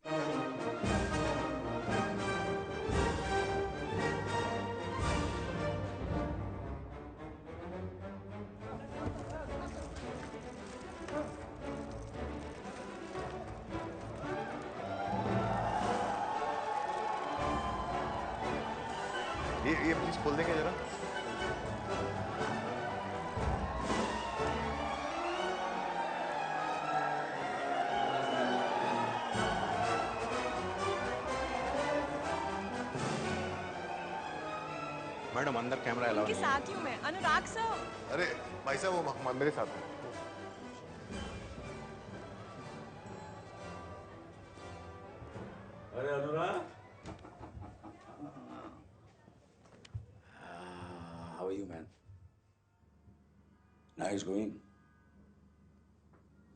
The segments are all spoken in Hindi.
ये प्लीज खोल देंगे जरा। मैडम अंदर कैमरा अलाउ नहीं है। साथ ही हूँ मैं, अनुराग सर। अरे भाई साहब वो मेरे साथ है। अरे अनुराग, how are you man? Nice going.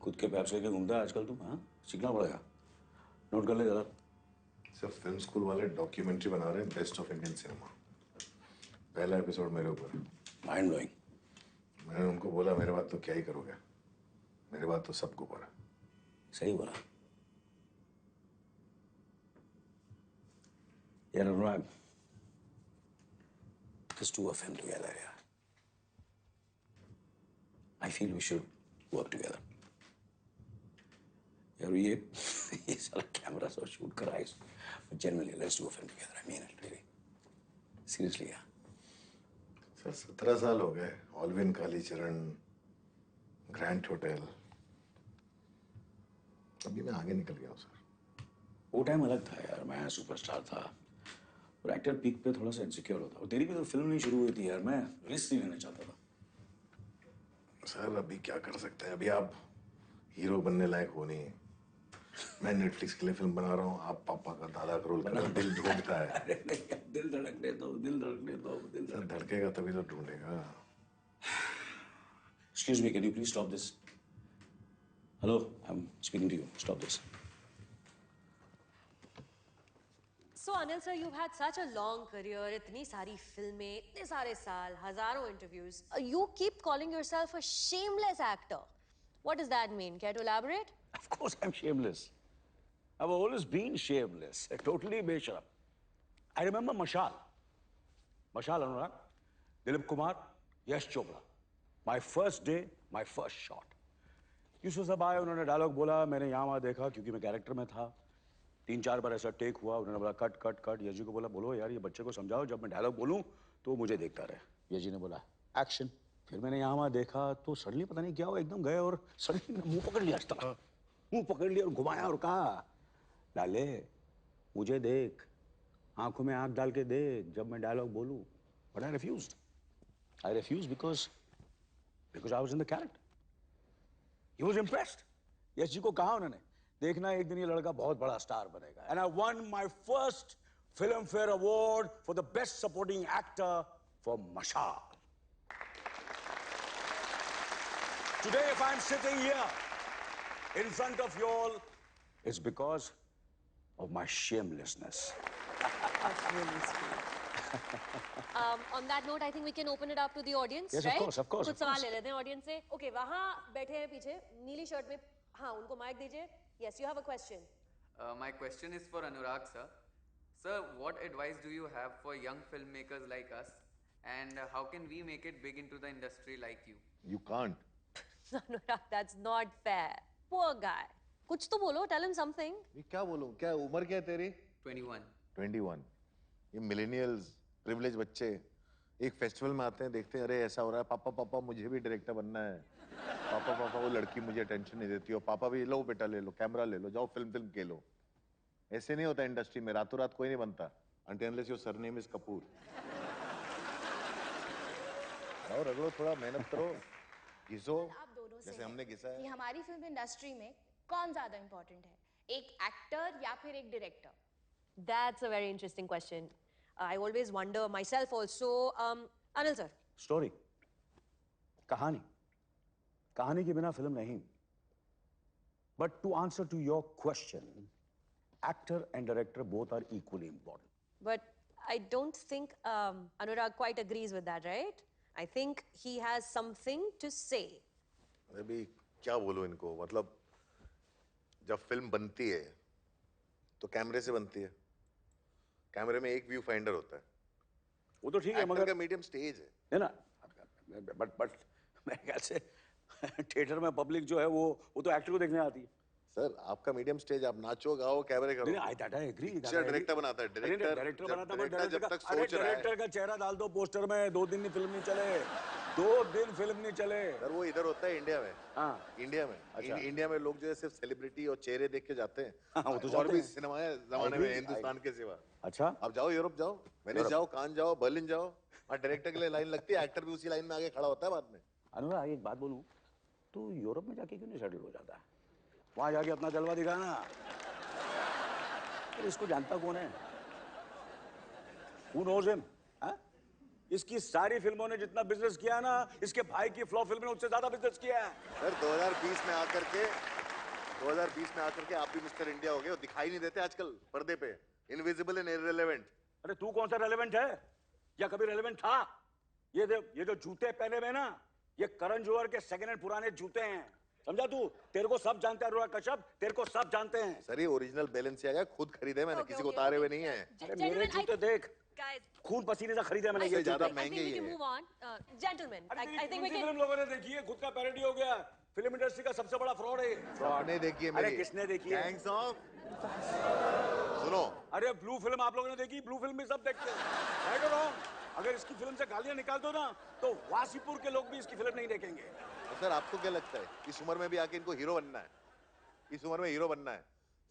खुद के पैप्स लेके घूमता है आजकल तुम? हाँ, सीखना पड़ेगा। नोट कर ले जरा। सर फिल्म स्कूल वाले डॉक्यूमेंट्री बना रहे हैं, बेस्ट ऑफ इंडियन सिनेमा। पहला एपिसोड मेरे ऊपर है। Mind blowing. मैंने उनको बोला मेरे बाद तो क्या ही करोगे, मेरे बाद तो सबको ऊपर है। सही बोला यार अनुराग, let's do a film together यार। I feel we should work together। यार ये साला कैमरा से शूट कराए, but genuinely let's do a film together। I mean it really, seriously यार। सर 17 साल हो गए, ऑलविन कालीचरण, ग्रैंड होटल, अभी मैं आगे निकल गया हूँ सर। वो टाइम अलग था यार, मैं सुपरस्टार था और एक्टर पीक पे थोड़ा सा इनसिक्योर होता। और तेरी भी तो फिल्म नहीं शुरू हुई थी यार, मैं रिस्क नहीं लेना चाहता था। सर अभी क्या कर सकते हैं, अभी आप हीरो बनने लायक हो नहीं। मैं नेटफ्लिक्स के लिए फिल्म बना रहा हूँ, आप पापा का दादा का रोल कर रहे हो। दिल ढूंढता है। अरे नहीं, दिल धड़कने दो, दिल धड़कने दो, दिल सर धड़केगा तभी तो ढूंढेगा। Excuse me, can you please stop this? Hello, I'm speaking to you. Stop this. So Anil sir, you've had such a long career, इतनी सारी फिल्में, इतने सारे साल, हजारों interviews. You keep calling yourself a shameless actor. What does that mean? Care to elaborate? Of course I'm shameless. I've always been shameless. Totally बेशरम. I remember Mashal. Mashal Anurag, Dilip Kumar, Yash Chopra. My first day, my first shot. Yusuf साहब आए, उन्होंने डायलॉग बोला, मैंने यहाँ वहाँ देखा क्योंकि मैं कैरेक्टर में था। 3-4 बार ऐसा टेक हुआ, उन्होंने बोला cut cut cut. Yash ji को बोला बोलो यार ये बच्चे को समझाओ, जब मैं डायलॉग बोलूं तो मुझे देखता रहे। यश जी ने बोला एक्शन। फिर मैंने यहाँ वहाँ देखा तो सडनली पता नहीं क्या हुआ, एकदम गए और सडनली मुंह पकड़ लिया। मुंह पकड़ लिया और घुमाया और कहा लाले मुझे देख, आंखों में आंख डाल के देख जब मैं डायलॉग बोलूं। But I refused. I refused because I was in the character. He was impressed. Yash ji को कहा उन्होंने देखना एक दिन ये लड़का बहुत बड़ा स्टार बनेगा। And I won my first Filmfare Award for the best supporting actor for Mashal. Today, if I'm sitting here in front of you all, it's because of my shamelessness. That's really sweet. On that note, I think we can open it up to the audience, Yes, right? of course. कुछ सवाल ले लेते हैं audience से. Okay, वहाँ बैठे हैं पीछे नीली शर्ट में. हाँ, उनको mic दीजिए. Yes, you have a question. My question is for Anurag sir. Sir, what advice do you have for young filmmakers like us, and how can we make it big into the industry like you? You can't. Anurag, that's not fair. Poor guy. कुछ तो बोलो. Tell him something. मैं क्या बोलूं, क्या उम्र क्या है तेरी? 21. 21। ये मिलेनियल्स, प्रिविलेज बच्चे एक फेस्टिवल में आते हैं, देखते हैं अरे ऐसा हो रहा है, पापा पापा मुझे भी डायरेक्टर बनना है। पापा पापा वो लड़की मुझे अटेंशन नहीं देती, और पापा भी लो बेटा ले लो कैमरा ले लो, जाओ फिल्म के लो। ऐसे नहीं होता इंडस्ट्री में, रातों रात कोई नहीं बनता। Until unless your surname is Kapoor. आओ रगड़ो, थोड़ा मेहनत करो, घिसो आप दोनों से जैसे हमने घिसा है। कि हमारी फिल्म इंडस्ट्री में कौन ज्यादा इंपॉर्टेंट है, एक एक्टर या फिर एक director? That's a very interesting question. I always wonder myself also. Anil sir. Story. कहानी. कहानी के बिना फिल्म नहीं. But to answer to your question, actor and director both are equally important. But I don't think Anurag quite agrees with that, right? I think he has something to say. अभी क्या बोलूं इनको, मतलब जब फिल्म बनती है तो कैमरे से बनती है। कैमरे में एक व्यू फाइंडर होता है। वो तो ठीक है, एक्टर मगर का मीडियम स्टेज है ना, बट मेरे ख्याल से थिएटर में पब्लिक जो है वो तो एक्टर को देखने आती है। सर। आपका मीडियम स्टेज, आप नाचो गाओ कैमरे करो। नहीं, I that I agree. Picture director बनाता है, डायरेक्टर बनाता है, डायरेक्टर जब तक सोच रहा है। डायरेक्टर का चेहरा डाल दो पोस्टर में, 2 दिन फिल्म नहीं चले, 2 दिन फिल्म नहीं चले। सर वो इधर होता है इंडिया में। हाँ, इंडिया में। अच्छा। इंडिया में लोग जो है सिर्फ सेलिब्रिटी और चेहरे देख के जाते हैं। हाँ, वो तो और जाते भी हैं। सिनेमा है जमाने में हिंदुस्तान के सिवा। अच्छा, आप जाओ यूरोप जाओ, वेनिस जाओ, कान जाओ, बर्लिन जाओ, और डायरेक्टर के लिए लाइन लगती है, एक्टर भी उसी लाइन में आगे खड़ा होता है बाद में। अनुराग एक बात बोलूं, तू यूरोप में जाके क्यों नहीं सेटल हो जाता? वहां जाके अपना जलवा दिखाना। तो इसको जानता कौन है? Who knows him? हाँ? इसकी सारी फिल्मों ने जितना बिजनेस किया ना, इसके भाई की फ्लॉप फिल्म ने उससे ज्यादा बिजनेस किया है। सर 2020 में आकर के आप भी मिस्टर इंडिया हो गए हो, दिखाई नहीं देते आजकल पर्दे पे, इनविजिबल एंड इररिलेवेंट। अरे तू कौन सा रेलेवेंट है, या कभी रेलेवेंट था? ये जो जूते पहने हुए ना, ये करण जौहर के सेकंड हैंड पुराने जूते हैं, समझा तू? तेरे को सब जानते हैं अनुराग कश्यप, तेरे को सब जानते हैं। सर ये ओरिजिनल बैलेंसियागा खुद खरीदे मैंने, किसी को उतारे हुए नहीं है। अरे मेरे जूते देख, खून पसीने से खरीदे मैंने ये ज्यादा जूते। महंगे ही है। move on. Gentlemen, I think we can. Film लोगों ने देखी है, खुद का पैरोडी हो गया। फिल्म इंडस्ट्री का सबसे बड़ा फ्रॉड है। आपने देखी है अरे मेरी? किसने देखी है? Gangs of. सुनो, अरे ब्लू फिल्म आप लोगों ने देखी? ब्लू फिल्म भी सब देखते हैं, राइट और रॉन्ग? अगर इसकी फिल्म से गालियां निकाल दो ना, तो वासीपुर के लोग भी इसकी फिल्म नहीं देखेंगे। तो सर आपको क्या लगता है इस उम्र में भी आके इनको हीरो बनना है? इस उम्र में हीरो बनना है?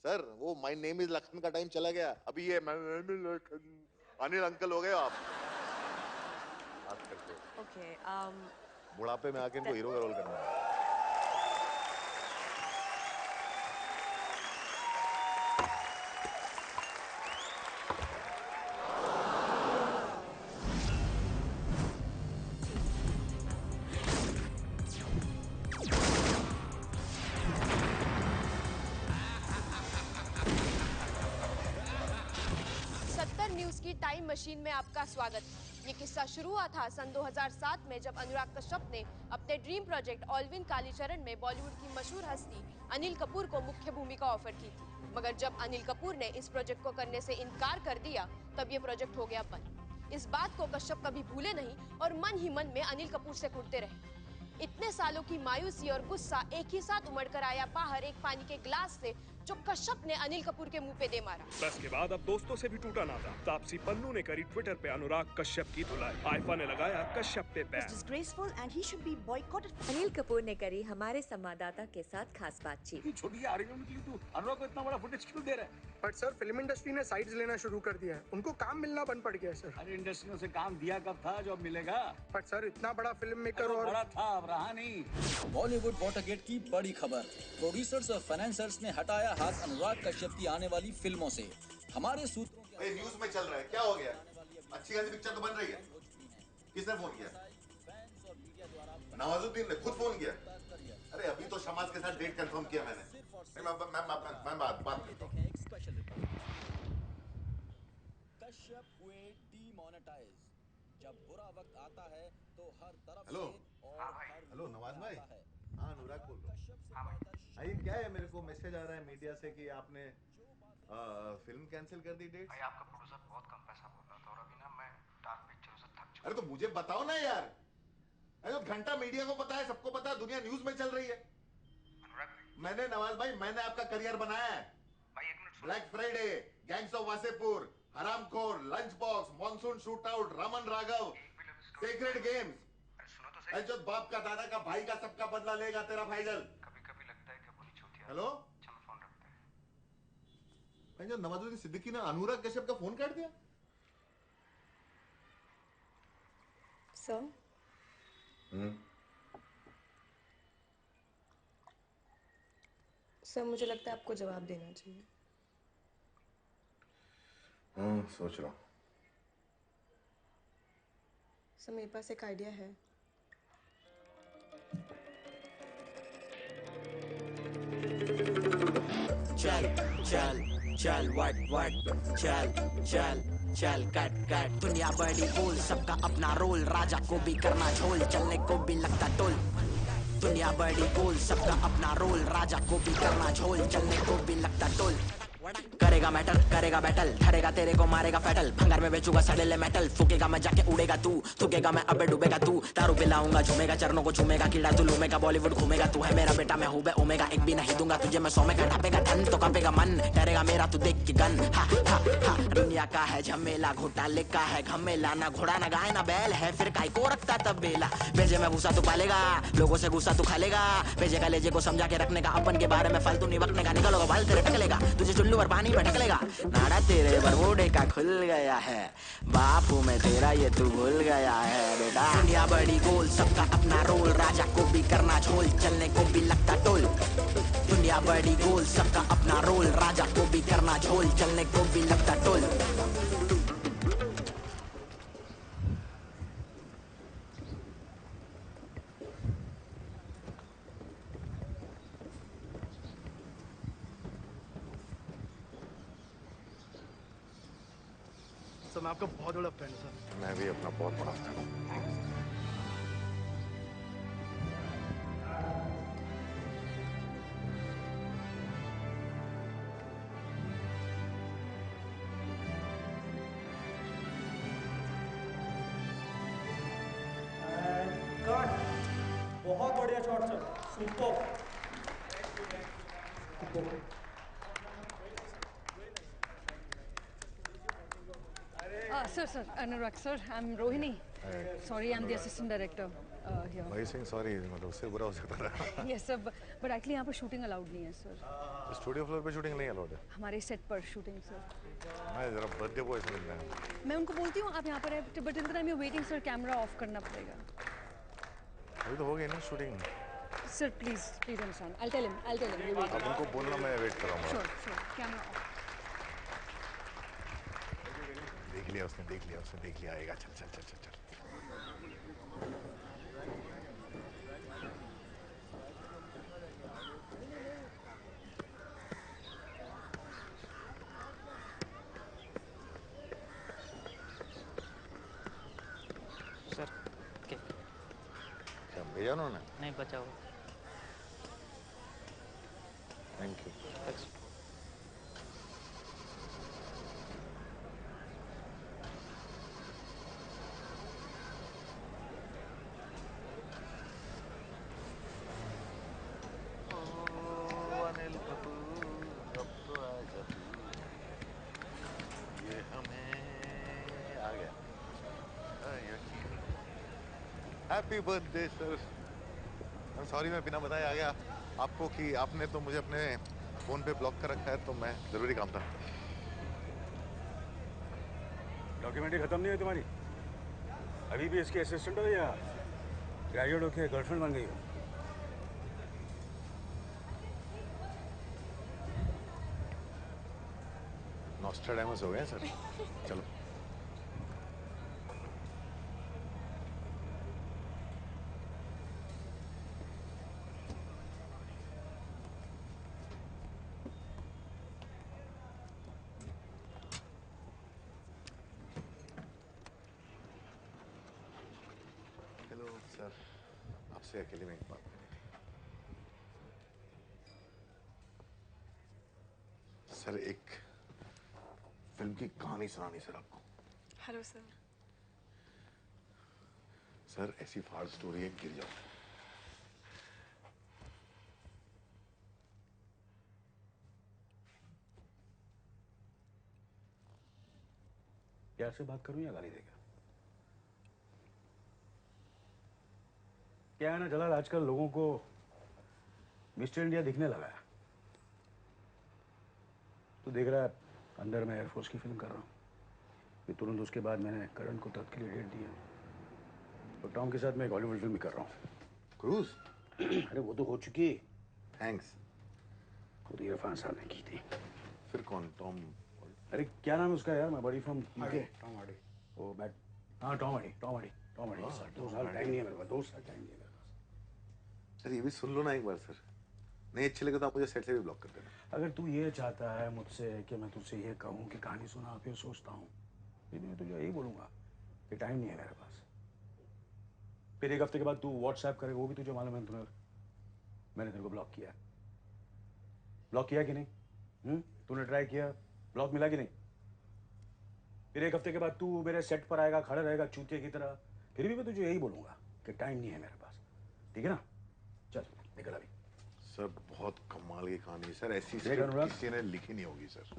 सर वो माय नेम इज लखन का टाइम चला गया, अभी ये अनिल अंकल हो गए हो आप। बात करते हो। Okay. बुढ़ापे में आके इनको हीरो का रोल करना है। न्यूज की टाइम मशीन में आपका स्वागत। ये किस्सा शुरू हुआ था सन 2007 में, जब अनुराग कश्यप ने अपने ड्रीम प्रोजेक्ट ऑलविन कालीचरण में बॉलीवुड की मशहूर हस्ती अनिल कपूर को मुख्य भूमिका ऑफर की थी। मगर जब अनिल कपूर ने इस प्रोजेक्ट को करने से इनकार कर दिया, तब ये प्रोजेक्ट हो गया बंद। इस बात को कश्यप कभी भूले नहीं और मन ही मन में अनिल कपूर से कुटते रहे। इतने सालों की मायूसी और गुस्सा एक ही साथ उमड़कर आया बाहर एक पानी के ग्लास से, जो कश्यप ने अनिल कपूर के मुंह पे दे मारा। बस के बाद अब दोस्तों से भी टूटा नाता। तापसी पन्नू ने करी ट्विटर पे अनुराग कश्यप की धुलाई। आइफा ने लगाया कश्यप पे ban. disgraceful and he should be boycotted. Anil Kapoor ने करी हमारे संवाददाता के साथ खास बातचीत। छोटी आर्ग्यूमेंट के लिए तू अनुराग को इतना बड़ा फुटेज क्यों दे रहा है? बट सर फिल्म इंडस्ट्री ने साइड्स लेना शुरू कर दिया है, उनको काम मिलना बंद पड़ गया है सर। अरे इंडस्ट्री ने उसे काम दिया कब था जो अब मिलेगा? बट सर इतना बड़ा फिल्म मेकर और बड़ा था, अब रहा नहीं। बॉलीवुड वाटरगेट की बड़ी खबर, प्रोड्यूसर्स और फाइनेंसर्स ने हटाया हाथ अनुराग कश्यप की आने वाली फिल्मों से। हमारे सूत्रों के न्यूज में चल रहा है, क्या हो गया? अच्छी खासी पिक्चर तो बन रही है। किसने फोन किया? नवाजुद्दीन ने खुद फोन किया। अरे अभी तो शमाज के साथ डेट कंफर्म किया मैंने। मैं बात करता हूं। कश्यप हुए डीमोनेटाइज। जब बुरा वक्त आता है तो हर तरफ हेलो। से और हेलो नवाज भाई। हाँ अनुराग बोल रहा हूँ। हाँ ये क्या है, मेरे को मैसेज आ रहा है मीडिया से कि आपने फिल्म कैंसिल कर दी डेट। भाई आपका प्रोड्यूसर बहुत कम पैसा बोल रहा था और अभी ना मैं डार्क पिक्चरों से थक चुका। अरे तो मुझे बताओ ना यार। अरे तो घंटा मीडिया को पता है, सबको पता है, दुनिया न्यूज में चल रही है। मैंने नवाज भाई, मैंने आपका करियर बनाया है। भाई एक minute Black Friday, Gangs of Wasseypur, Haramkhor, Lunch Box, Monsoon Shootout, Raman Raghav, Secret Games. सुनो तो सही। जो बाप का, दादा का, भाई का, सबका बदला लेगा तेरा फैजल। कभी कभी लगता है कि बुरी चूतिया। हेलो। चलो फोन रखते हैं। भाई जो नवाजुद्दीन सिद्दीकी ने अनुराग कश्यप का फोन काट दिया। सर सर मुझे लगता है आपको जवाब देना चाहिए। सोच रहा हूँ। सर मेरे पास एक आइडिया है। चल चल चल वाट वाट, चल चल चल कट कट। दुनिया बड़ी गोल, सबका अपना रोल, राजा को भी करना झोल, चलने को भी लगता टोल। दुनिया बड़ी गोल, सबका अपना रोल, राजा को भी करना झोल, चलने को भी लगता टोल। करेगा मैटर करेगा बैटल धरेगा तेरे को मारेगा फैटल भंगार में बेचूंगा सड़ेले मेटल फूकेगा मैं जाके उड़ेगा तू थूकेगा मैं अबे डूबेगा तू दारू पिलाऊंगा झूमेगा चरणों को झूमेगा कीड़ा तू लूमेगा बॉलीवुड घूमेगा तू है मेरा बेटा मैं हूँ बे ओमेगा एक भी नहीं दूंगा तुझे मैं 100 में ढापेगा धन तो कांपेगा मन डरेगा मेरा तू देख के गन हा हा हा दुनिया का है झमेला घोटाले का है घमेला ना घोड़ा ना गाय ना बैल है फिर काय को रखता तब बेला भेजे में भूसा तू पालेगा लोगों से गुस्सा तू खा लेगा भेजे का लेजे को समझा के रखने का अपन के बारे में फालतू नहीं बकने का निकलोगा बाल तेरे टकलेगा तुझे चुल्लू पर पानी में ढकलेगा नाड़ा तेरे बरमोडे का खुल गया है बापू में तेरा ये तू भूल गया है बेटा दुनिया बड़ी गोल सबका अपना रोल राजा को भी करना झोल चलने को भी लगता टोल दुनिया बड़ी गोल सबका अपना रोल राजा को भी करना झोल चलने को भी लगता टोल सर मैं आपका बहुत बड़ा फैन सर। मैं भी अपना बहुत बड़ा फैन हूँ। बहुत बढ़िया shot sir super Sir, Anurag sir, I'm Rohini. Sorry, I'm the assistant director here. भाई सिंह सॉरी मतलब उससे बुरा हो सकता था। Yes sir, but actually यहाँ पर shooting allowed नहीं है sir. स्टूडियो फ्लोर पे शूटिंग नहीं अलाउड है। हमारे सेट पर शूटिंग sir. मैं जरा बर्थडे बॉय समझना है। मैं उनको बोलती हूँ आप यहाँ पर है, but till the time you're waiting sir, camera off करना पड़ेगा. अभी तो हो गई ना shooting. Sir, please understand. I'll tell him. You're waiting. आप उनको बोलना मैं वेट कर रहा हूँ। Sure. Camera off. देख लिया आएगा चल सर के क्या भेजा उन्होंने? नहीं बचा हुआ। Thank you. Happy birthday sir. I'm sorry मैं बिना बताए आ गया आपको कि आपने तो मुझे अपने फोन पे ब्लॉक कर रखा है तो मैं जरूरी काम था। डॉक्यूमेंट्री खत्म नहीं है तुम्हारी? अभी भी इसके असिस्टेंट हो या ग्रेजुएट होके गर्लफ्रेंड बन गई हो? नॉस्ट्राडामस हो गए सर। चलो सर आपसे अकेले में एक बात करनी थी। सर एक फिल्म की कहानी सुनानी सर आपको। Hello sir. सर ऐसी फाड़ स्टोरी है गिर जाओ। प्यार से बात करूं या गाली देगा? क्या है ना जलाल, आजकल लोगों को मिस्टर इंडिया दिखने लगा है। तो देख रहा है अंदर मैं एयरफोर्स की फिल्म कर रहा हूँ, फिर तुरंत उसके बाद मैंने करण को तत्क के लिए डेट दिया और टॉम के साथ मैं एक हॉलीवुड फिल्म भी कर रहा हूँ। क्रूज? अरे वो तो हो चुकी है। थैंक्स। खुद इरफान साहब ने की थी। फिर कौन? टॉम? अरे क्या नाम है उसका यार? मैं बड़ी फ्रॉम यूके। Tom Hardy. वो बैट हाँ टॉम हार्डी 2 साल टाइम नहीं है मेरे पास, 2 साल टाइम नहीं है मेरे पास। सर ये भी सुन लो ना एक बार सर। नहीं अच्छे लगे तो आप मुझे सेट से भी ब्लॉक कर देना। अगर तू ये चाहता है मुझसे कि मैं तुझसे ये कहूँ कि कहानी सुना फिर सोचता हूँ, फिर मैं तुझे यही बोलूँगा कि टाइम नहीं है मेरे पास। फिर एक हफ्ते के बाद तू व्हाट्सएप करेगा, वो भी तुझे मालूम है मैंने तेरे को ब्लॉक किया कि नहीं? तूने ट्राई किया, ब्लॉक मिला कि नहीं? फिर एक हफ्ते के बाद तू मेरे सेट पर आएगा, खड़ा रहेगा चूतिया की तरह। फिर भी मैं तुझे यही बोलूंगा कि टाइम नहीं है मेरे पास, ठीक है ना? चल निकल अभी। सर बहुत कमाल की कहानी है सर, ऐसी देख स्क्रिप्ट अनुराग। किसी ने लिखी नहीं होगी सर।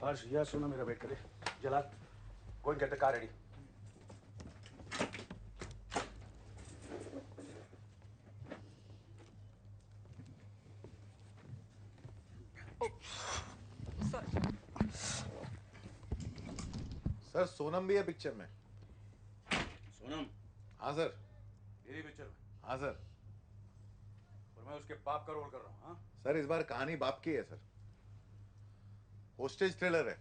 हर्ष, यह सुनो, मेरा वेट करे। जलाल, go and get the car ready. Sir Sonam भी है पिक्चर में। सोनम? हाँ सर। मेरी पिक्चर में? हाँ सर। और मैं उसके बाप का रोल कर रहा हूँ, हाँ? सर इस बार कहानी बाप की है सर, होस्टेज थ्रिलर है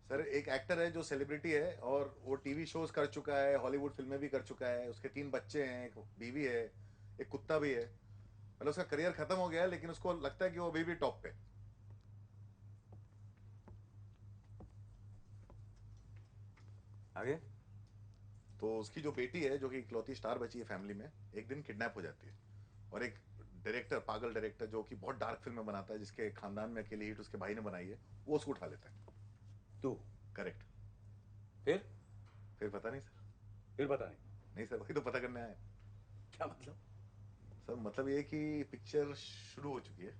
सर। एक एक्टर है जो सेलिब्रिटी है और वो टीवी शोज कर चुका है, हॉलीवुड फिल्में भी कर चुका है, उसके 3 बच्चे हैं, एक बीवी है, एक कुत्ता भी है। मतलब उसका करियर खत्म हो गया है लेकिन उसको लगता है कि वो अभी भी टॉप पे। आगे? तो उसकी जो बेटी है, जो कि इकलौती स्टार बची है फैमिली में, एक दिन किडनैप हो जाती है और एक डायरेक्टर, पागल डायरेक्टर जो कि बहुत डार्क फिल्में बनाता है, जिसके खानदान में अकेली हिट उसके भाई ने बनाई है, वो उसको उठा लेता है। तू? करेक्ट। फिर पता नहीं सर। फिर पता नहीं? नहीं सर, वही तो पता करने आए। क्या मतलब? सर मतलब ये कि पिक्चर शुरू हो चुकी है,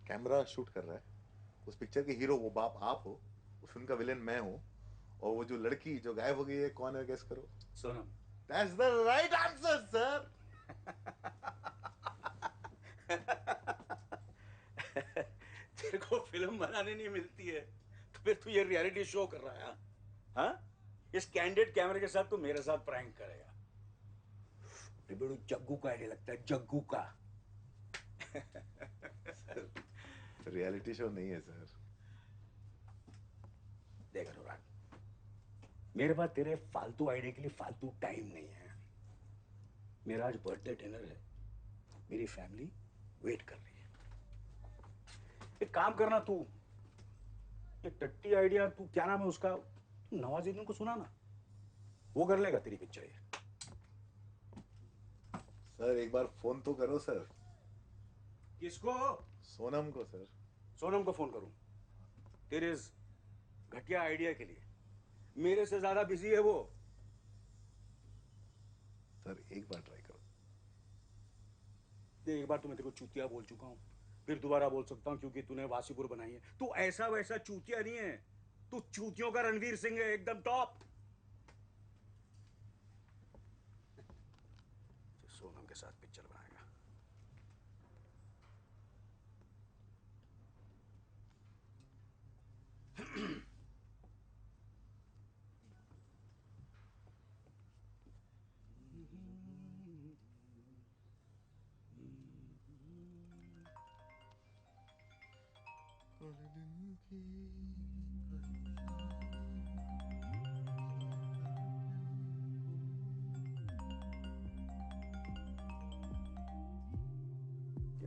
कैमरा शूट कर रहा है, उस पिक्चर के हीरो वो बाप आप हो, उस फिल्म का विलेन मैं हूँ, और वो जो लड़की जो गायब हो गई है कौन है, गेस करो। Sonam. That's the right answer sir. तेरे को फिल्म बनाने नहीं मिलती है तो फिर तू ये रियलिटी शो कर रहा है, हाँ? इस कैंडिडेट कैमरे के साथ तू मेरे साथ प्रैंक करेगा? बेबड़ू जग्गू का आइडिया लगता है, जग्गू का। सर रियलिटी शो नहीं है सर। देख अनुराग, मेरे पास तेरे फालतू आइडिया के लिए फालतू टाइम नहीं है। मेरा आज बर्थडे डिनर है, मेरी फैमिली वेट कर रही है। एक काम करना, तू ये टट्टी आइडिया, तू क्या नाम है उसका, तू नवाजुद्दीन को सुना ना, वो कर लेगा तेरी पिक्चर ये। सर एक बार फोन तो करो सर। किसको? सोनम को सर। सोनम को फोन करूं तेरे इस घटिया आइडिया के लिए? मेरे से ज्यादा बिजी है वो। सर एक बार ट्राई करो। एक बार तो मैं तेरे को चूतिया बोल चुका हूं, फिर दोबारा बोल सकता हूं क्योंकि तूने वासीपुर बनाई है। तू ऐसा वैसा चूतिया नहीं है, तू चूतियों का रणवीर सिंह है, एकदम टॉप। सोनम के साथ पिक्चर बनाएगा।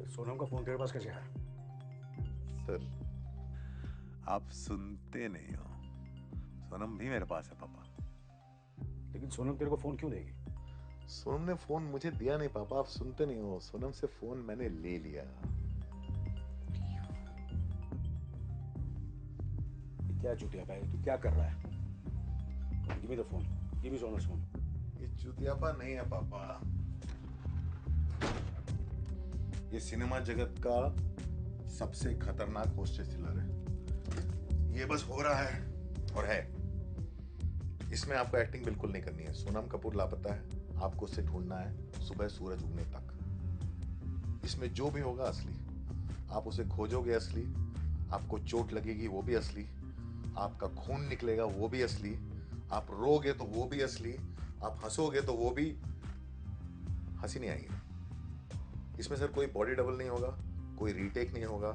सोनम का फोन तेरे पास कैसे आया? सर आप सुनते नहीं हो, सोनम भी मेरे पास है पापा। लेकिन सोनम तेरे को फोन क्यों देगी? सोनम ने फोन मुझे दिया नहीं पापा, आप सुनते नहीं हो। सोनम से फोन मैंने ले लिया। क्या चूतिया भाई, तू क्या कर रहा है? Give me the phone, give me Sonam's phone. ये चुतियापा नहीं है पापा, ये सिनेमा जगत का सबसे खतरनाक होस्टेज थ्रिलर है। ये बस हो रहा है और है, इसमें आपको एक्टिंग बिल्कुल नहीं करनी है। सोनम कपूर लापता है, आपको उसे ढूंढना है सुबह सूरज उगने तक। इसमें जो भी होगा असली, आप उसे खोजोगे असली, आपको चोट लगेगी वो भी असली, आपका खून निकलेगा वो भी असली, आप रोगे तो वो भी असली, आप हंसोगे तो वो भी। हंसी नहीं आएगी इसमें सर। कोई बॉडी डबल नहीं होगा, कोई रीटेक नहीं होगा,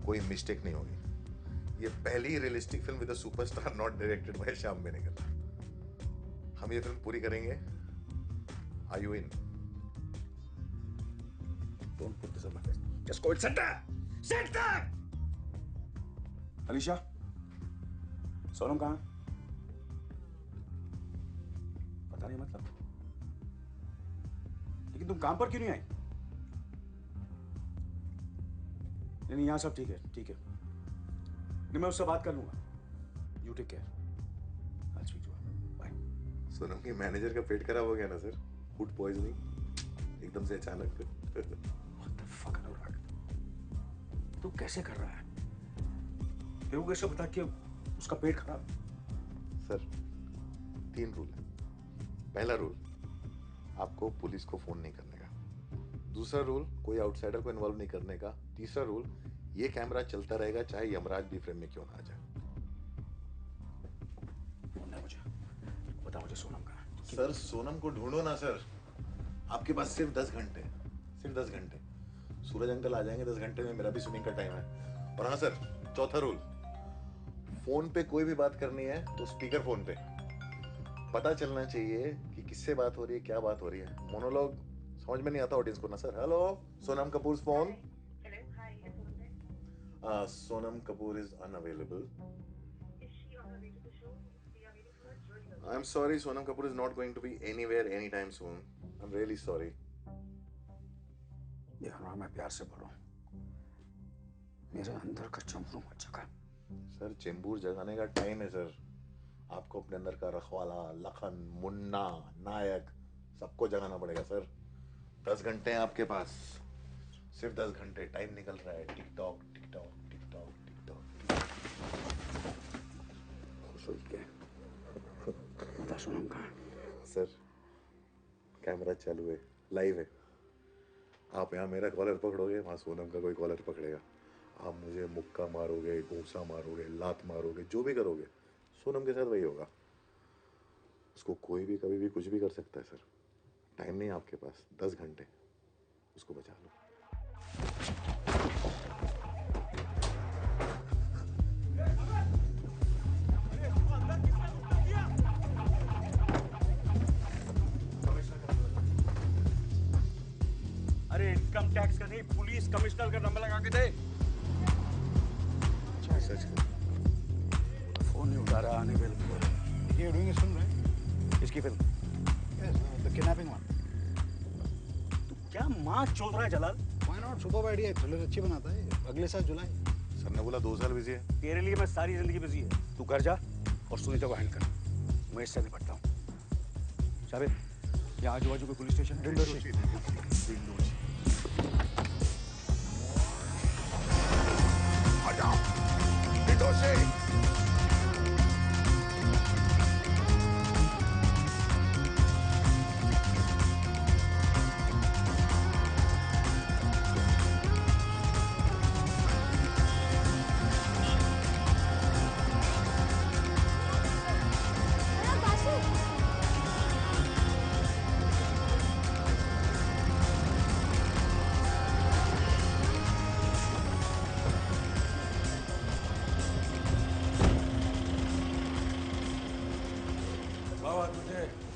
कोई मिस्टेक नहीं होगी। ये पहली realistic film with a superstar not directed by Shyam Benegal. हम ये फिल्म पूरी करेंगे। Are you in? Don't put this on my face. Just go and sit there. Sit there. Alisha, Sonam कहाँ है? पता नहीं मतलब। लेकिन तुम काम पर क्यों नहीं आई? नहीं, यहाँ सब ठीक है, ठीक है। नहीं, मैं उससे बात कर लूंगा। You take care. I'll speak to her. Bye. Sonam के मैनेजर का पेट खराब हो गया ना सर, फूड पॉइजनिंग एकदम से अचानक। What the fuck, अनुराग? तू कैसे कर रहा है? तेरे को कैसे पता कि उसका पेट खराब? सर 3 रूल है। पहला रूल, आपको पुलिस को फोन नहीं करने का। दूसरा रूल, कोई आउटसाइडर को इन्वॉल्व नहीं करने का। तीसरा रूल, ये कैमरा चलता रहेगा चाहे यमराज भी फ्रेम में क्यों ना आ जाए। फोन है मुझे, बता मुझे सोनम का। सर सोनम को ढूंढो ना सर, आपके पास सिर्फ 10 घंटे, सिर्फ 10 घंटे। सूरज अंकल आ जाएंगे 10 घंटे में, मेरा भी स्विमिंग का टाइम है। और हाँ सर, चौथा रूल, फोन पे कोई भी बात करनी है तो स्पीकर फोन पे, पता चलना चाहिए कि किससे बात हो रही है, क्या बात हो रही है। मोनोलॉग समझ में नहीं आता ऑडियंस को ना sir. Hello, Sonam Kapoor phone. Sonam Kapoor is unavailable. I am sorry, Sonam Kapoor is not going to be anywhere any time soon. I am really sorry. यार मैं प्यार से बोलूं, मेरे अंदर का चंबू मत जगा। सर चेंबूर जगाने का टाइम है सर। आपको अपने अंदर का रखवाला, लखन, मुन्ना, नायक सबको जगाना पड़ेगा सर। 10 घंटे हैं आपके पास, सिर्फ 10 घंटे। टाइम निकल रहा है। TikTok TikTok TikTok TikTok. बता सोनम का। सर कैमरा चालू है, लाइव है। आप यहाँ मेरा कॉलर पकड़ोगे, वहाँ सोनम का कोई कॉलर पकड़ेगा। आप मुझे मुक्का मारोगे, घूसा मारोगे, लात मारोगे, जो भी करोगे सोनम के साथ वही होगा। उसको कोई भी कभी भी कुछ भी कर सकता है सर। टाइम नहीं है आपके पास, 10 घंटे, उसको बचा लो। अरे इनकम टैक्स का नहीं, पुलिस कमिश्नर का नंबर लगा के दे। सच फोन नहीं उठा रहा, आने वाले। You're doing a film, right? इसकी film? Yes, the kidnapping one. तू क्या माँ चोद रहा है जलाल? Why not? Superb idea है, थ्रिलर अच्छी बनाता है। अगले साल जुलाई। सर ने बोला 2 साल बिजी है। तेरे लिए मैं सारी जिंदगी बिजी है। तू घर जा और सुनीता को हैंड कर, मैं इससे निपटता हूँ। शाबिर, यहाँ आजू बाजू कोई पुलिस स्टेशन है?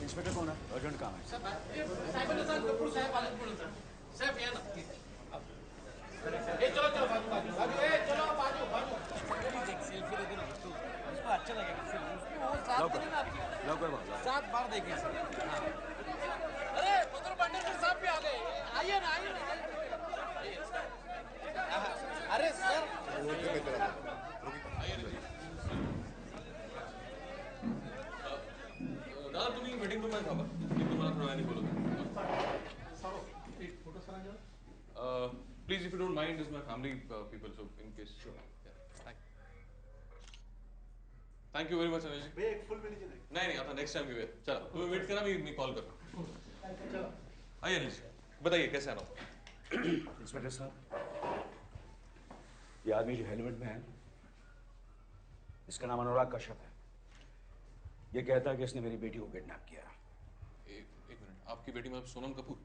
इंस्पेक्टर कौन है? अर्जेंट काम है। चलो चलो बाजू बाजू चलो बाजू बाजू सेल्फी दे देना उसको अच्छा लगेगा। सात बार देखे अरे बदर पांडे साहब भी आ गए। आइए ना आइए ना। अरे सर दादा तुम्ही मीटिंग रूम मध्ये थांबा, मी तुम्हाला थोड्या वेळाने बोलवतो. Please if you don't mind is my family people so in case thank you very much Anil ji. नाही नाही आता नेक्स्ट टाइम घेऊया. चला तुम्ही वेट करा, मी कॉल करतो. आइए अनिल जी, बताइए कैसे आना. इंस्पेक्टर साहब, ये आदमी जो हेलमेट में है, इसका नाम अनुराग कश्यप है। ये कहता है कि इसने मेरी बेटी को किडनैप किया। एक मिनट, आपकी बेटी मतलब सोनम कपूर?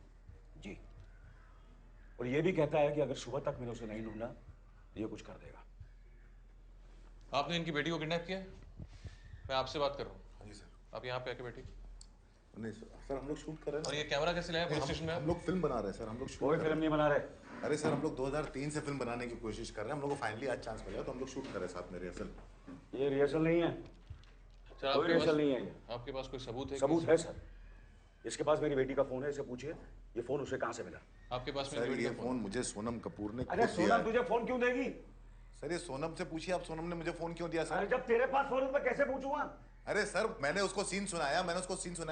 जी, और ये भी कहता है कि अगर सुबह तक मैंने उसे नहीं ढूंढा तो ये कुछ कर देगा। आपने इनकी बेटी को किडनैप किया? मैं आपसे बात कर रहा हूँ. हाँ जी सर. आप यहाँ पे आके बैठिए. नहीं सर, हम लोग शूट कर रहे हैं. और ये कैमरा कैसे लाया पुलिस स्टेशन में? हम लोग फिल्म बना रहे हैं सर. हम लोग कोई फिल्म नहीं बना रहे. अरे सर, हम लोग 2003 से फिल्म बनाने की कोशिश कर रहे हैं. हम लोग को फाइनली आज चांस मिला तो हम लोग शूट कर रहे हैं साथ में रिहर्सल. ये रिहर्सल नहीं है, कोई रिहर्सल नहीं है. आपके पास कोई सबूत है? सबूत है सर. इसके पास मेरी बेटी का फोन है, इसे पूछिए ये फोन उसे कहाँ से मिला. आपके पास में सर इंडिविजुअल ये फोन मुझे सोनम कपूर ने अरे खुद दिया सोनम है। तुझे फोन क्यों देगी? सर ये सोनम से पूछिए आप, सोनम ने मुझे फोन क्यों दिया सर? अरे जब तेरे पास फोन है तो मैं कैसे पूछूंगा? अरे सर मैंने उसको सीन सुनाया,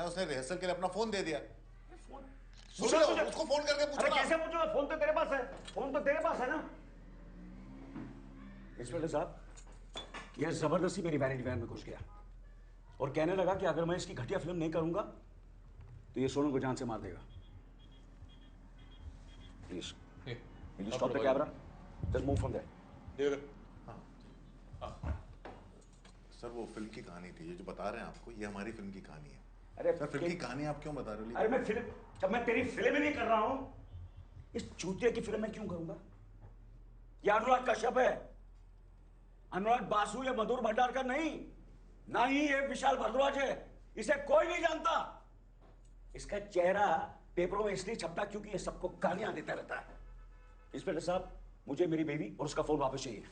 उसने रिहर्सल के लिए अपना फोन दे दिया। पूछो उसको फोन करके पूछो अरे ना। कैसे पूछूंगा? फोन तो तेरे पास है, फोन तो तेरे पास है ना। इंस्पेक्टर साहब, यह जबरदस्ती मेरी वैनिटी वैन में घुस गया और कहने लगा कि अगर मैं इसकी घटिया फिल्म नहीं करूंगा तो ये सोनम को जान से मार देगा। Please stop the camera, just move from there. Sir वो फिल्म की कहानी थी, ये जो बता रहे हैं आपको, ये हमारी फिल्म की कहानी है। अरे सर फिल्म की कहानी आप क्यों बता रहे हो? अरे मैं फिल्म, जब मैं तेरी फिल्म ही नहीं कर रहा हूं, इस चूतिया की फिल्म मैं क्यों करूंगा? ये अनुराग कश्यप है, अनुराग बासु या मधुर भंडारकर नहीं, ना ही ये विशाल भारद्वाज है। इसे कोई नहीं जानता। इसका चेहरा पेपरों में इसलिए छपता क्योंकि ये सबको गालियां देता रहता है। इंस्पेक्टर साहब, मुझे मेरी बीवी और उसका फोन वापस चाहिए।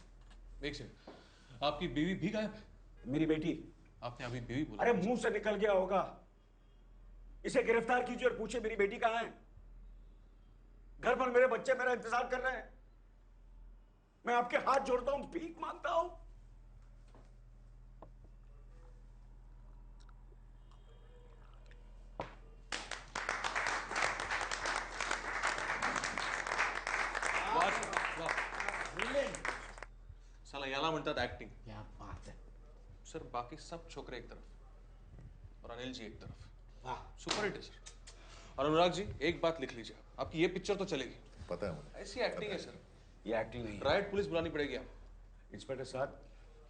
एक सेकंड, आपकी बीवी भी गायब है? मेरी बेटी। आपने अभी बीवी बोला? अरे मुंह से निकल गया होगा। इसे गिरफ्तार कीजिए और पूछिए मेरी बेटी कहां है। घर पर मेरे बच्चे मेरा इंतजार कर रहे हैं। मैं आपके हाथ जोड़ता हूं, भीख मांगता हूं। साला याला म्हणतात ऍक्टिंग। क्या बात है सर, बाकी सब छोकरे एक तरफ और अनिल जी एक तरफ। वाह, सुपर हिट है सर। और अनुराग जी, एक बात लिख लीजिए, आपकी ये पिक्चर तो चलेगी। पता है मुझे। ऐसी एक्टिंग है सर, ये एक्टिंग नहीं है। राइट पुलिस बुलानी पड़ेगी आप। इंस्पेक्टर साहब,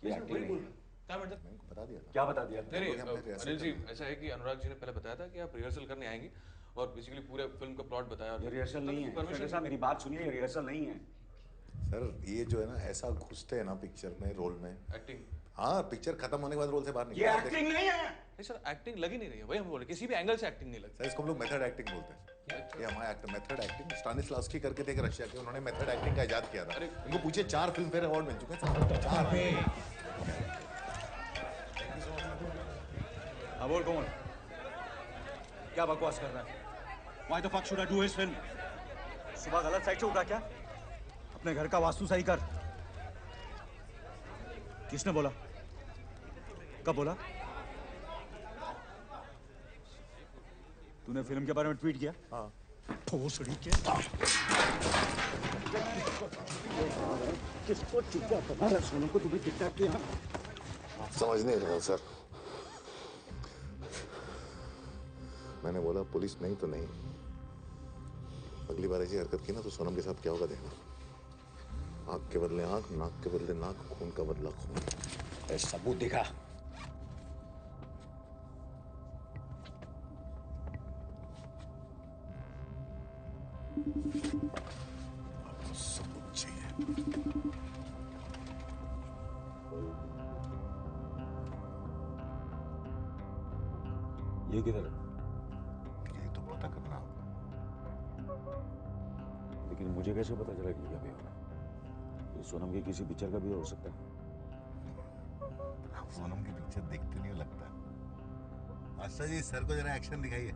ये एक्टिंग नहीं है। क्या मतलब? मैंने बता दिया था। क्या बता दिया? नहीं अनिल जी, ऐसा है कि अनुराग जी ने पहले बताया था कि आप रिहर्सल करने आएंगे और बेसिकली पूरे फिल्म का प्लॉट बताया। ये रिहर्सल नहीं है। इंस्पेक्टर साहब, मेरी बात सुनिए, ये रिहर्सल नहीं है। सर ये जो है ना, ऐसा घुसते हैं ना पिक्चर में, रोल में। एक्टिंग? हाँ, पिक्चर खत्म होने के बाद रोल से बाहर निकल। ये एक्टिंग नहीं है। नहीं सर, एक्टिंग लगी नहीं रही है, वही हम बोले, किसी भी एंगल से एक्टिंग नहीं लगती। सर इसको हम लोग मेथड एक्टिंग बोलते हैं। ये हमारा मेथड एक्टिंग, स्टानिस्लावस्की करके थे रशिया के, उन्होंने मेथड एक्टिंग का इजाद किया था। इनको पूछिए 4 फिल्म फेयर अवार्ड मिल चुके हैं सर, 4। हाँ बोल कौन? क्या बकवास कर रहा है? Why the fuck should I do his film? सुबह गलत साइड से उठा क्या? अपने घर का वास्तु सही कर। किसने बोला? कब बोला? तूने फिल्म के बारे में ट्वीट किया? हाँ। भोसड़ी के। किसको चुका तुम्हारा सोनम को तुम्हें किडनैप किया? समझ नहीं रहा सर। मैंने बोला पुलिस नहीं तो नहीं, अगली बार ऐसी हरकत की ना तो सोनम के साथ क्या होगा देखना। आंख के बदले आंख, नाक के बदले नाक, खून का बदला खून। सबूत दिखा। आपको सबूत चाहिए? ये किधर है? यही तो पता करना होगा। लेकिन मुझे कैसे पता चला कि ये भी होगा? ये सोनम की किसी पिक्चर का भी हो सकता है। आप सोनम की पिक्चर देखते नहीं लगता। आशा जी, सर को जरा एक्शन दिखाइए।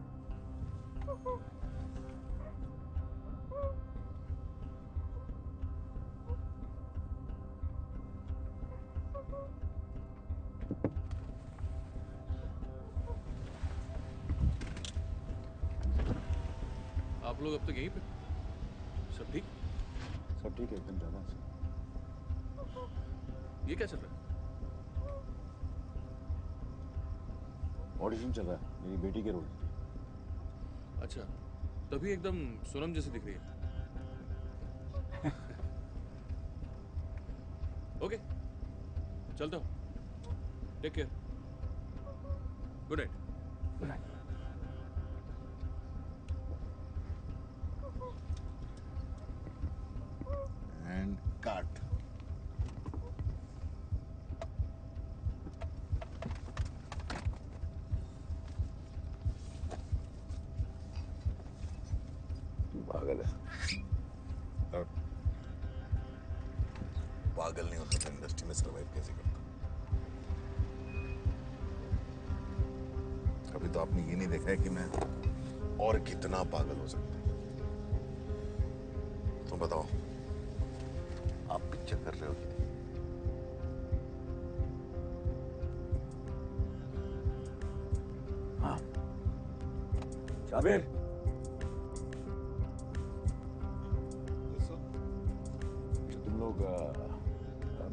आप लोग अब तक यहीं पे? सब ठीक? सब ठीक है, एकदम ज्यादा से। ये क्या चल रहा है? ऑडिशन चल रहा है मेरी बेटी के रोल। अच्छा, तभी एकदम सोनम जैसी दिख रही है। ओके, चलता हूँ। Take care. Good night. Good night. And cut. पागल है। पागल नहीं होता तो इंडस्ट्री में सर्वाइव कैसे करता? कभी तो आपने ये नहीं देखा है कि मैं और कितना पागल हो सकता हूँ। बताओ, आप पिक्चर कर रहे हो कि नहीं? हाँ। जाबिर। तुम लोग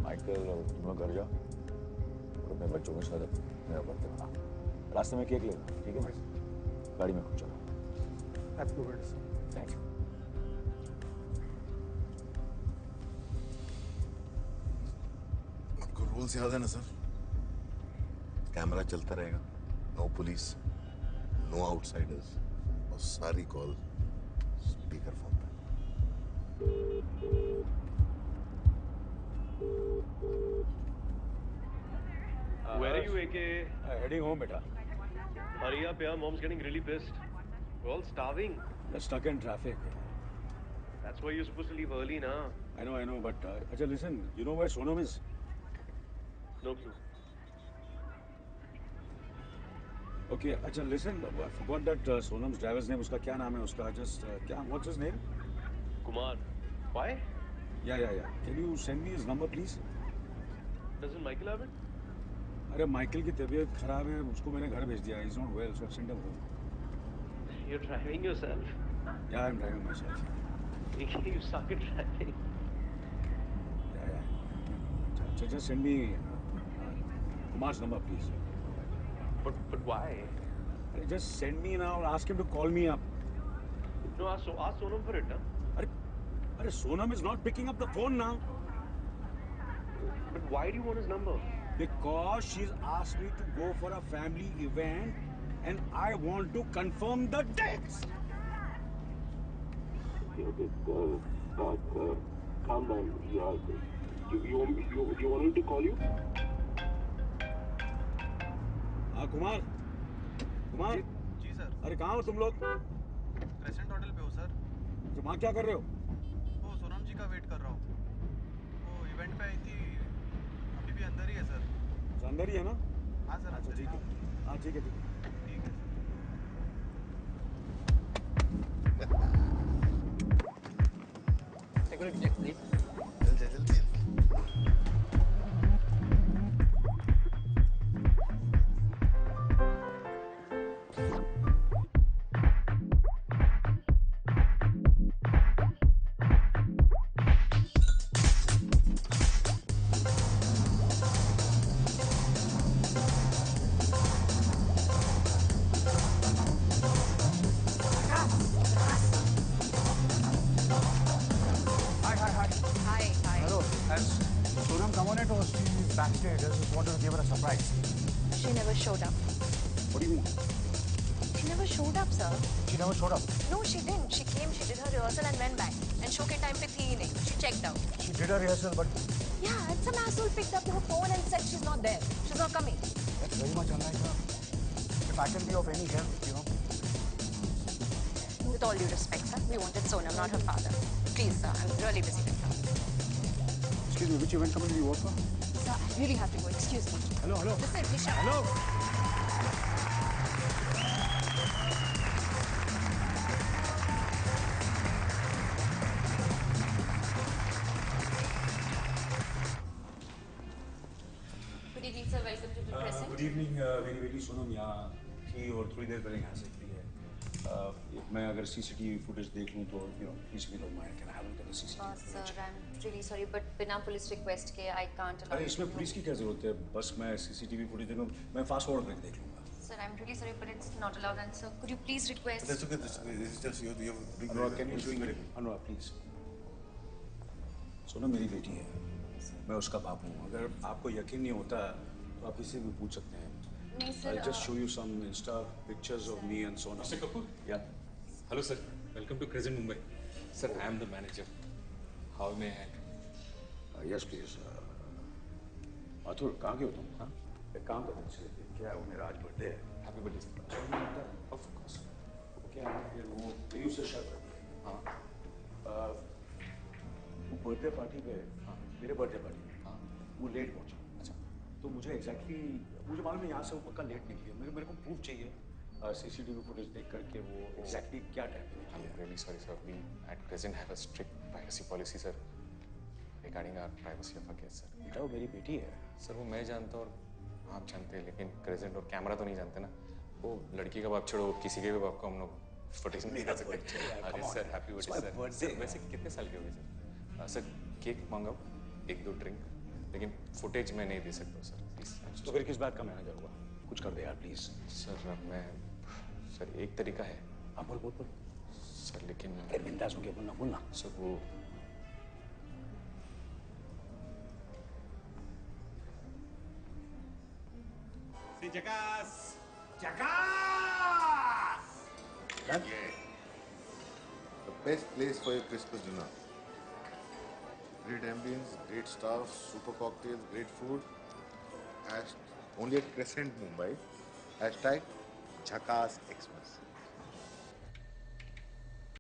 माइकल और तुम लोग घर जाओ और अपने बच्चों के साथ मेरा बर्थडे मना। रास्ते में केक लेना, ठीक है ना? गाड़ी में खुद चलो। Thank you. आपको रूल्स याद है ना सर? कैमरा चलता रहेगा, नो पुलिस, नो आउटसाइडर्स, और सारी कॉल स्पीकर फोन पे। Where are you, AK? Heading home, beta. Hurry up, yeah. Mom's getting really pissed. We're all starving. We're stuck in traffic. That's why you're supposed to leave early, na? I know, but Ajay, listen. You know where Sonam is? No clue. Okay, Ajay, listen. I forgot that Sonam's driver's name. Uska kya naam hai? Uska just what's his name? Kumar. Why? Yeah. Can you send me his number, please? Doesn't Michael have it? अरे माइकल की तबीयत खराब है, उसको मैंने घर भेज दिया. He's not well, so send him home. You're driving yourself. Yeah, I'm driving myself. You suck at driving. So just send me Kumar's number, please. But why? Just send me now. Ask him to call me up. No, ask Sonam for it, huh? Arey, Sonam is not picking up the phone now. But why do you want his number? Because she's asked me to go for a family event and I want to confirm the dates. Okay, calm down. You want me to call you? हाँ कुमार जी सर। अरे कहाँ हो तुम लोग? क्रेसेंट होटल पे हो सर। तो वहाँ क्या कर रहे हो? वो सोनम जी का वेट कर रहा हूँ। वो इवेंट पे आई थी, अभी भी अंदर ही है सर। अंदर ही है ना? हाँ सर। अच्छा ठीक है। हाँ ठीक है। Take a look, please. जल्दी। Backstage, I just wanted to give her a surprise. She never showed up. What do you mean? She never showed up, sir. She never showed up. No, she didn't. She came, she did her rehearsal and went back. And show ke time pe thi hi nahi. She checked out. She did her rehearsal, but Yeah, and some asshole picked up her phone and said she's not there. She's not coming. that's very much unlike her. If I can be of any help, you know. With all due respect, sir, we wanted Sonam, not her father. Please, sir, I'm really busy right now. Excuse me, which event company do you work for? Sir, I really have to go. Excuse me. Hello. Listen, Nisha. Hello. Good evening, sir. Welcome to the Crescent. Good evening मेरी सोनम यहाँ थी और थोड़ी देर पहले यहाँ से निकली है. मैं अगर सीसीटीवी फुटेज देख लूँ तो please me don't mind, can I have a look at the CCTV Sir, footage? I'm really sorry, but बिना पुलिस रिक्वेस्ट के I can't allow अरे you इसमें to पुलिस की क्या जरूरत है? बस मैं सीसीटीवी फुटेज देखूँ, मैं फास्ट फॉरवर्ड करके देख लूँगा. Sir, I'm really sorry, but it's not allowed. And sir, could you please request? That's okay. This is just you're doing Anurag, can you very doing well. Anurag please. Sonam मेरी बेटी है, मैं उसका बाप हूँ. अगर आपको यकीन नहीं होता तो आप किसी भी पूछ सकते हैं. नहीं sir. I'll just show you some Insta pictures of me and Sonam. Mr. Kapoor? Yeah. Hello, sir. Welcome to Crescent, Mumbai. Sir, I am the manager. How may I help? Yes, please. Mathur, कहाँ के हो तुम? हाँ? एक काम करो मुझसे, क्या है वो मेरा आज बर्थडे है. Happy birthday, sir. Of course. क्या है फिर वो मेरी उससे शर्त है. हाँ. वो बर्थडे पार्टी पे, मेरे बर्थडे पार्टी में, वो लेट पहुँचा. अच्छा. तो मुझे एग्जैक्टली मुझे मालूम है यहाँ से वो पक्का लेट निकली है. मेरे को प्रूफ चाहिए सीसीटीवी फुटेज देख करके वो एग्जैक्टली क्या टाइम पे I'm really sorry, sir. We at present have a strict privacy policy, sir, regarding our privacy of our guests, sir. बेटा वो मेरी बेटी है। सर वो मैं जानता हूँ और आप जानते हैं, लेकिन क्रेजेंट और कैमरा तो नहीं जानते ना। वो लड़की का बाप छोड़ो, किसी के भी बाप को हम लोग फुटेज नहीं दिखा सकते। अरे सर, हैप्पी बर्थडे सर। वैसे कितने साल के हो गए सर? सर केक मंगाओ, 1-2 ड्रिंक, लेकिन फुटेज मैं नहीं दे सकता सर, प्लीज। तो फिर किस बात का मैनेजर होगा? कुछ कर दे यार प्लीज। सर एक तरीका है। हाँ बोल। सर लेकिन फिर बिंदास हो गया, बोलना। सर वो जकास। Yeah. The best place for your Christmas dinner. Great ambience, great staff, super cocktails, great food. Only at Crescent, Mumbai. #Jhakass Xmas.